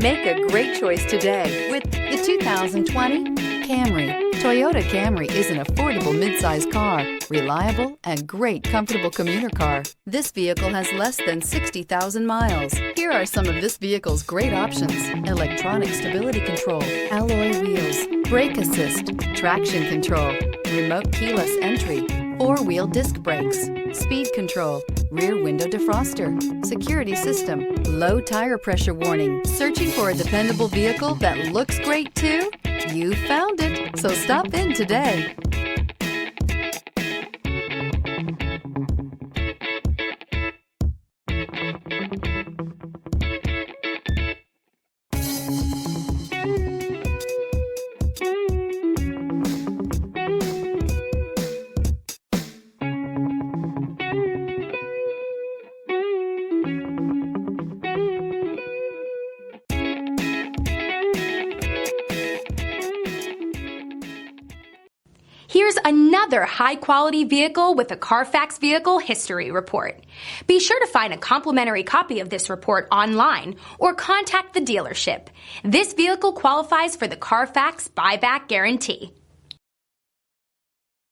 Make a great choice today with the 2020 Camry. Toyota Camry is an affordable midsize car, reliable and great comfortable commuter car. This vehicle has less than 60,000 miles. Here are some of this vehicle's great options: electronic stability control, alloy wheels, brake assist, traction control, remote keyless entry, four-wheel disc brakes, speed control, rear window defroster, security system, low tire pressure warning. Searching for a dependable vehicle that looks great too? You found it, so stop in today. Here's another high-quality vehicle with a Carfax Vehicle History Report. Be sure to find a complimentary copy of this report online or contact the dealership. This vehicle qualifies for the Carfax Buyback Guarantee.